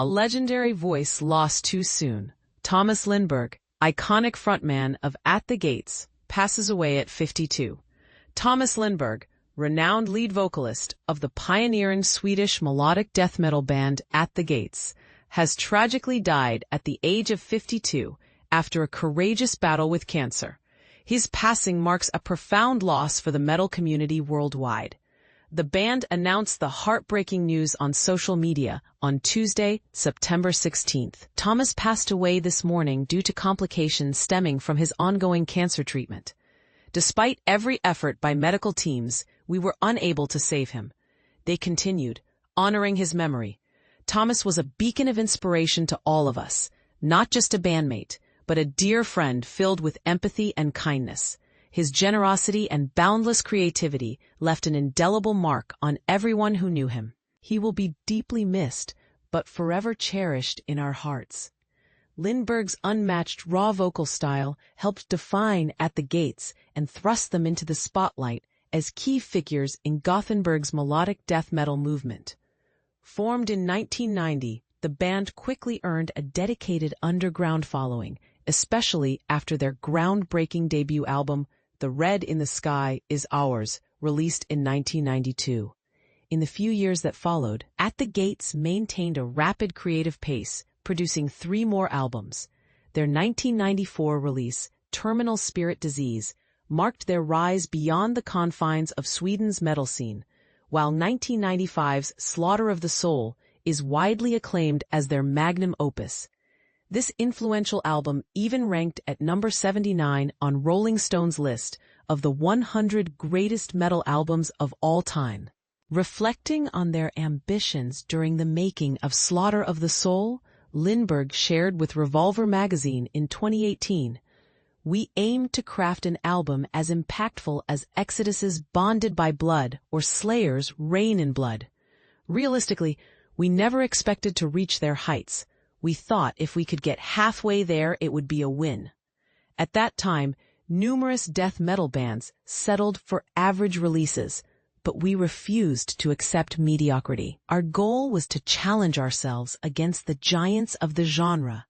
A legendary voice lost too soon. Thomas Lindberg, iconic frontman of At the Gates, passes away at 52. Thomas Lindberg, renowned lead vocalist of the pioneering Swedish melodic death metal band At the Gates, has tragically died at the age of 52 after a courageous battle with cancer. His passing marks a profound loss for the metal community worldwide. The band announced the heartbreaking news on social media on Tuesday, September 16th. Tomas passed away this morning due to complications stemming from his ongoing cancer treatment. Despite every effort by medical teams, we were unable to save him. They continued, honoring his memory. Tomas was a beacon of inspiration to all of us, not just a bandmate, but a dear friend filled with empathy and kindness. His generosity and boundless creativity left an indelible mark on everyone who knew him. He will be deeply missed, but forever cherished in our hearts. Lindberg's unmatched raw vocal style helped define At the Gates and thrust them into the spotlight as key figures in Gothenburg's melodic death metal movement. Formed in 1990, the band quickly earned a dedicated underground following, especially after their groundbreaking debut album, The Red in the Sky Is Ours, released in 1992. In the few years that followed, At the Gates maintained a rapid creative pace, producing 3 more albums. Their 1994 release, Terminal Spirit Disease, marked their rise beyond the confines of Sweden's metal scene, while 1995's Slaughter of the Soul is widely acclaimed as their magnum opus. This influential album even ranked at number 79 on Rolling Stone's list of the 100 greatest metal albums of all time. Reflecting on their ambitions during the making of Slaughter of the Soul, Lindberg shared with Revolver magazine in 2018, "We aimed to craft an album as impactful as Exodus's Bonded by Blood or Slayer's Reign in Blood. Realistically, we never expected to reach their heights. We thought if we could get halfway there, it would be a win." At that time, numerous death metal bands settled for average releases, but we refused to accept mediocrity. Our goal was to challenge ourselves against the giants of the genre.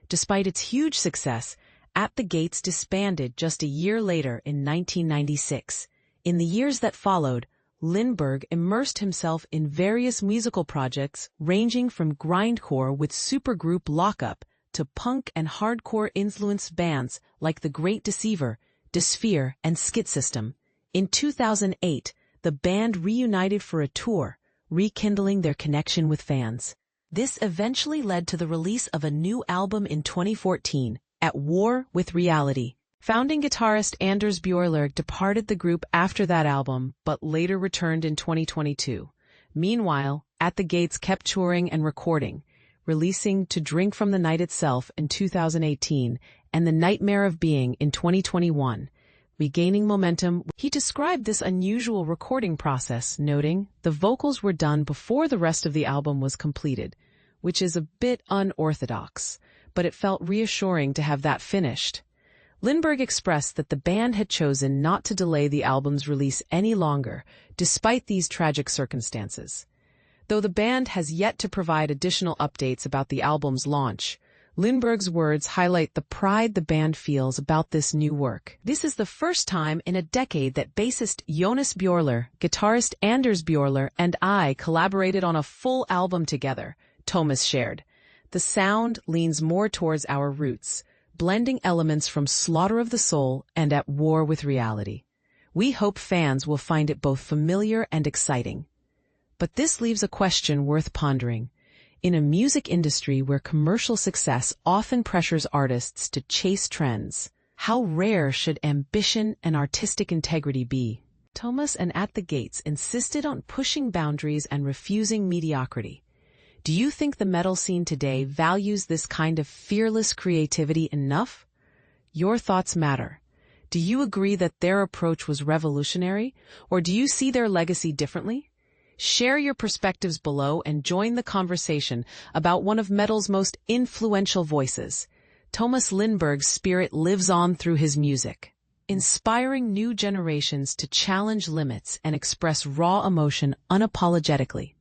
Despite its huge success, At the Gates disbanded just a year later in 1996. In the years that followed, Lindberg immersed himself in various musical projects ranging from grindcore with supergroup Lockup to punk and hardcore-influenced bands like The Great Deceiver, Dysphere, and Skit System. In 2008, the band reunited for a tour, rekindling their connection with fans. This eventually led to the release of a new album in 2014, At War with Reality. Founding guitarist Anders Björler departed the group after that album, but later returned in 2022. Meanwhile, At the Gates kept touring and recording, releasing To Drink from the Night Itself in 2018 and The Nightmare of Being in 2021. Regaining momentum, he described this unusual recording process, noting, "The vocals were done before the rest of the album was completed, which is a bit unorthodox, but it felt reassuring to have that finished." Lindberg expressed that the band had chosen not to delay the album's release any longer, despite these tragic circumstances. Though the band has yet to provide additional updates about the album's launch, Lindberg's words highlight the pride the band feels about this new work. "This is the first time in a decade that bassist Jonas Björler, guitarist Anders Björler, and I collaborated on a full album together," Tomas shared. "The sound leans more towards our roots, blending elements from Slaughter of the Soul and At War with Reality. We hope fans will find it both familiar and exciting." But this leaves a question worth pondering. In a music industry where commercial success often pressures artists to chase trends, how rare should ambition and artistic integrity be? Tomas and At the Gates insisted on pushing boundaries and refusing mediocrity. Do you think the metal scene today values this kind of fearless creativity enough? Your thoughts matter. Do you agree that their approach was revolutionary, or do you see their legacy differently? Share your perspectives below and join the conversation about one of metal's most influential voices. Tomas Lindberg's spirit lives on through his music, inspiring new generations to challenge limits and express raw emotion unapologetically.